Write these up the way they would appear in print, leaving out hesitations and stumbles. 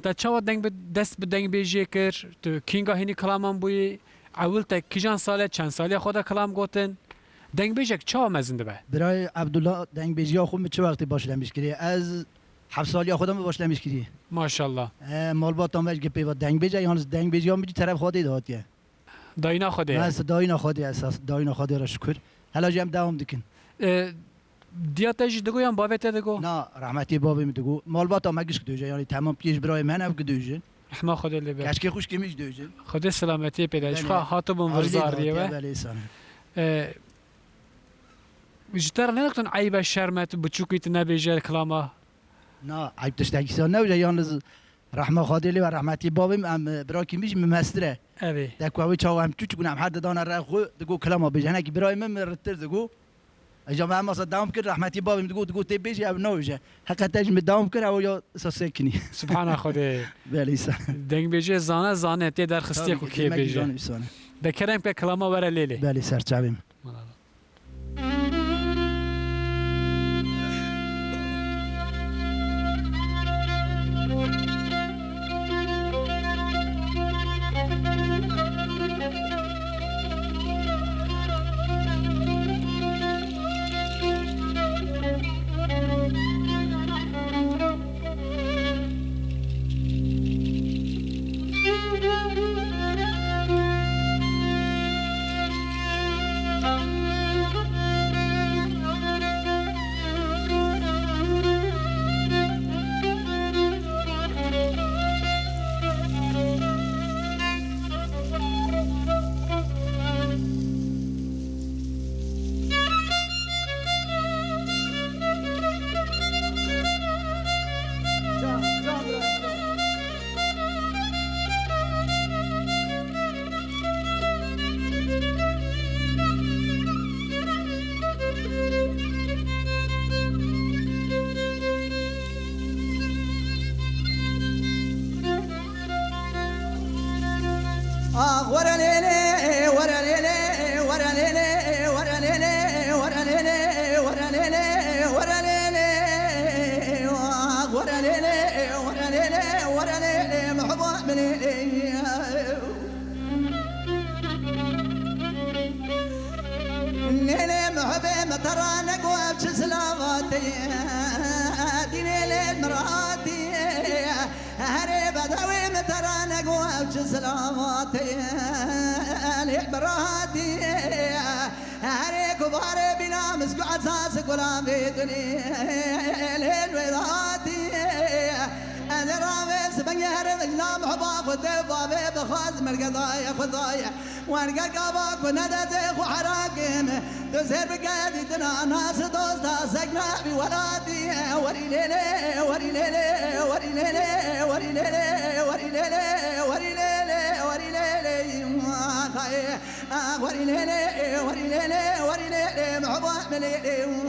تا چاوا دنگ به دست به دنگ بیجی کر تو کینگا هینی کلامان بوی اول تا کیجان ساله چند سالی خدا کلام گوتن دنگ بیجک چاوا مزنده به برای عبدالله دنگ بیجی خود چه وقتی باشلمش کردی از 7 سالی خودم باشلمش کردی ماشاءالله مال با تام وجه پیوا دنگ بیجی یعنی دنگ بیجی هم طرف خودی داد که داینا خوده نه داینا خودی اساس داینا خودی را شکر حالا جام دوام دکن دیاتش دگو یا باوت دگو نه رحمتی بابی میگو مال با تام مگش دوجه یعنی تمام پیش برای من هم دوجه رحمه خدا لبه کاش خوش کمیش دوجه خدا سلامتی پیداش خواه هاتو بون ورزار دیوه جتر نلقتن عیب شرمت بچوکیت نبیجه کلاما نه عیب تشتاکیسان نوجه یعنی رحمه خدا لی و رحمتی بابی ام برای کمیش ممستره اوی دکوی چاو هم چوچ کنم حد دانا را خو دگو کلام بیجه که برای من مرتر دگو اجا ما صدام کرد رحمتی بابی دگو تی بیجی او نوجه حقیقتا اج مدام کرد او یا سکنی سبحان خدا بلیسا دنگ بیجه زانه تی در خستی کو کی بیجه دکرم که کلاما وره لیلی بلی سر چابیم وارجع كابك وندى وحراكم تزهر بقادي تنا ناس دوستا سجنا بولادي وري ليلي وري ليلي وري ليلي وري ليلي وري ليلي وري ليلي وري ليلي وري ليلي وري ليلي وري ليلي محبوب ليلي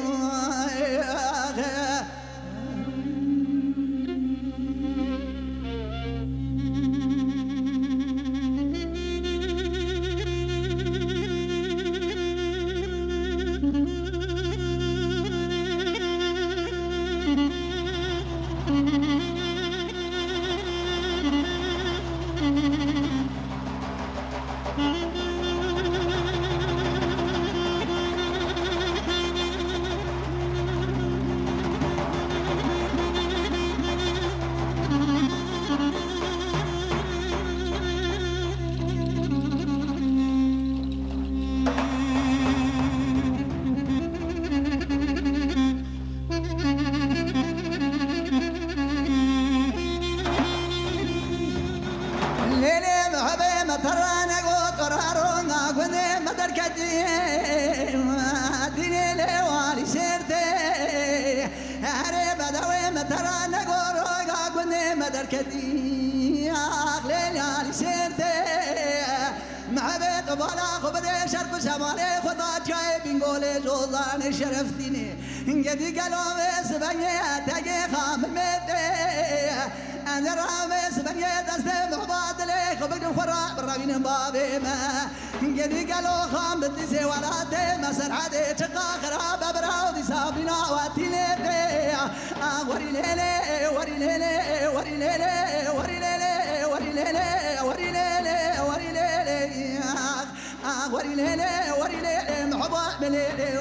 دركتي أغلى يا سيرتي مع بيت وبلا خبري شرق شمالي خدا جاي بنقولي جوزان شرفتيني قدي قالوا بس بني تاجي خام متي أنا رامس بني دست محباد لي خبر خرا برابين بابي ما قدي قالوا خام بدي ولاتي مسرعتي تقا خراب براودي سابنا واتي لي وري ليلي وري ليلي وري ليلي وري وري ليلي وري ليلي محبوب بليلي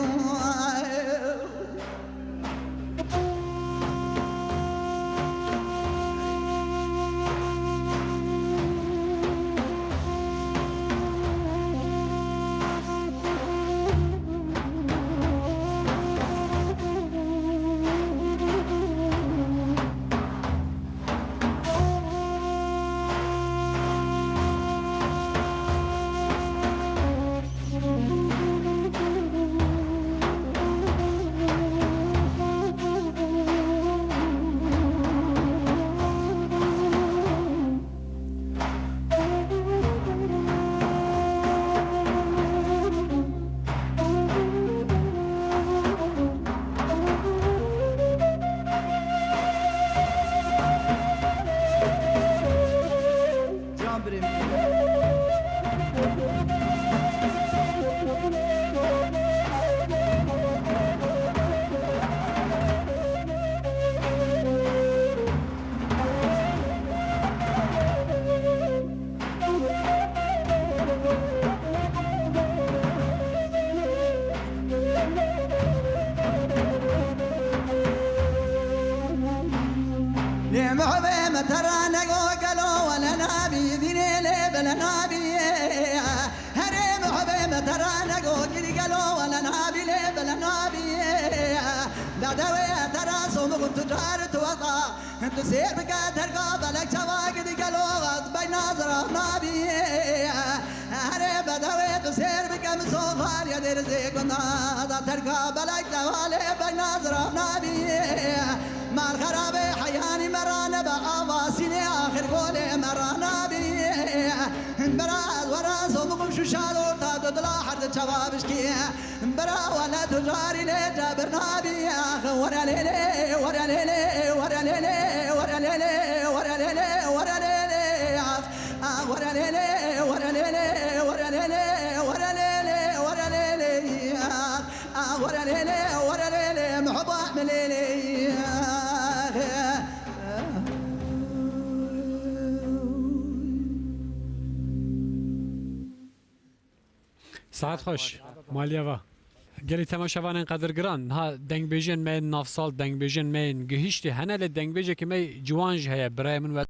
محبي مترى نقو قالوا ولا نبي ديني لي بلا نبي هري محبي مترى نقو قالوا ولا نبي لي بلا نبي بعدوي ترى صوم تجار توضع انت سير بك ترقى بلك شواقد قالوا بين نظر نبي هري بدوي تسير بك مسوفر يا دير زيقنا ترقى بلك شواقد بين نظر نبي ما الخرابي حياني مرانا بقواسيني آخر قولي مرانا بي براز وراز ومقم شوشادو تادو دلا حرد شبابش كي برا ولا تجاري لي جابرنا بي ورا ليلي ورا ليلي ورا ليلي ورا ليلي ورا ليلي ورا ليلي ورا ليلي ورا ليلي ورا ليلي ورا ليلي ورا ليلي ورا ليلي ورا ليلي محبوب من ليلي ساعت خوش مالیوا گلی تماشاوان قدر گران ها دنگ بیژن من نافسال دنگ بیژن من گهیشتی هنل دنگ بیژه که می جوانج هیا برای من و